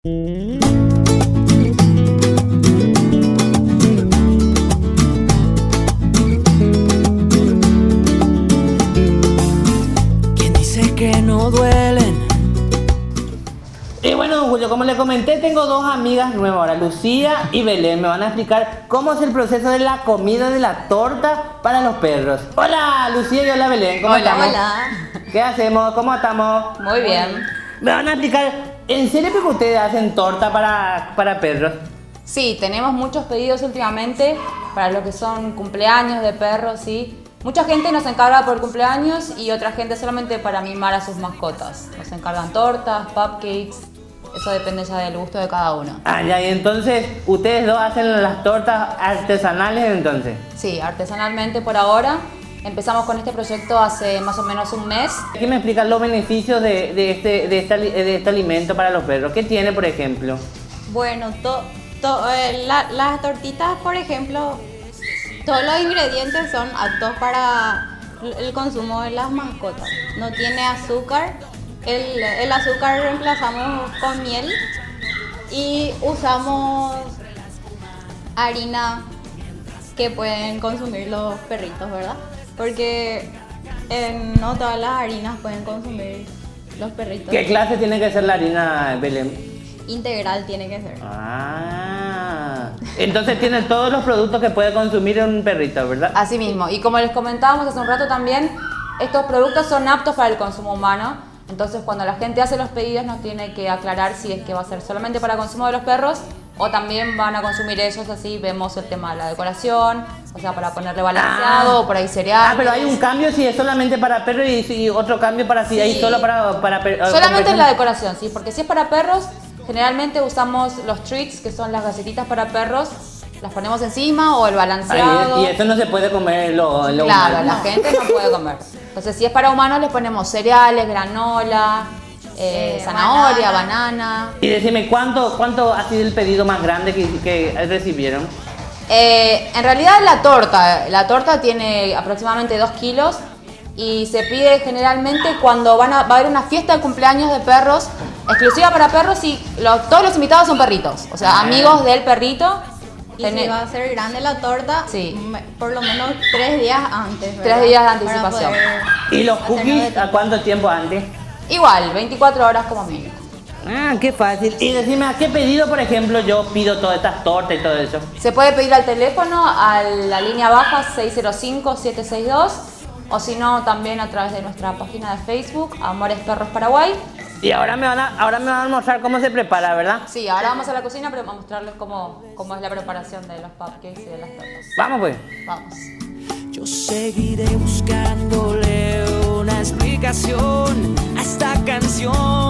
¿Quién dice que no duelen? Y bueno, Julio, como le comenté, tengo dos amigas nuevas ahora, Lucía y Belén. Me van a explicar cómo es el proceso de la comida de la torta para los perros. Hola, Lucía y hola, Belén. ¿Cómo estamos? Hola. ¿Qué hacemos? ¿Cómo estamos? Muy bien. Me van a explicar, ¿en serio que ustedes hacen torta para perros? Sí, tenemos muchos pedidos últimamente para lo que son cumpleaños de perros, sí. Mucha gente nos encarga por cumpleaños y otra gente solamente para mimar a sus mascotas. Nos encargan tortas, cupcakes, eso depende ya del gusto de cada uno. Ah, ya, y entonces, ¿ustedes dos hacen las tortas artesanales entonces? Sí, artesanalmente por ahora. Empezamos con este proyecto hace más o menos un mes. ¿Qué me explican los beneficios de este alimento para los perros? ¿Qué tiene, por ejemplo? Bueno, las tortitas, por ejemplo, todos los ingredientes son aptos para el consumo de las mascotas. No tiene azúcar. El azúcar reemplazamos con miel y usamos harina que pueden consumir los perritos, ¿verdad? Porque no todas las harinas pueden consumir los perritos. ¿Qué clase tiene que ser la harina, Belén? Integral tiene que ser. Ah, entonces tiene todos los productos que puede consumir un perrito, ¿verdad? Así mismo, y como les comentábamos hace un rato también, estos productos son aptos para el consumo humano. Entonces cuando la gente hace los pedidos nos tiene que aclarar si es que va a ser solamente para consumo de los perros o también van a consumir ellos, así vemos el tema de la decoración, o sea, para ponerle balanceado o por ahí cereales. Ah, pero hay un cambio si es solamente para perros y otro cambio para si hay solo para perros. Solamente en la decoración, sí, porque si es para perros, generalmente usamos los treats, que son las galletitas para perros, las ponemos encima o el balanceado. Y eso no se puede comer lo Claro, humano. la gente no puede comer. Entonces, si es para humanos, les ponemos cereales, granola, zanahoria, banana. Y decime, ¿cuánto ha sido el pedido más grande que recibieron? En realidad la torta tiene aproximadamente 2 kilos y se pide generalmente cuando va a haber una fiesta de cumpleaños de perros, exclusiva para perros y todos los invitados son perritos, o sea, amigos del perrito. Y si va a ser grande la torta, Sí. por lo menos 3 días antes, ¿verdad? 3 días de Para anticipación. poder ¿Y los hacerlo cookies de a cuánto tiempo antes? Igual, 24 horas como mínimo. Ah, qué fácil. Y decime, ¿a qué pedido, por ejemplo, yo pido todas estas tortas y todo eso? Se puede pedir al teléfono, a la línea baja 605-762 o si no, también a través de nuestra página de Facebook, Amores Perros Paraguay. Y ahora me van a mostrar cómo se prepara, ¿verdad? Sí, ahora vamos a la cocina, pero vamos a mostrarles cómo es la preparación de los cupcakes y de las tortas. Vamos pues. Vamos. Yo seguiré buscándole una explicación a esta canción.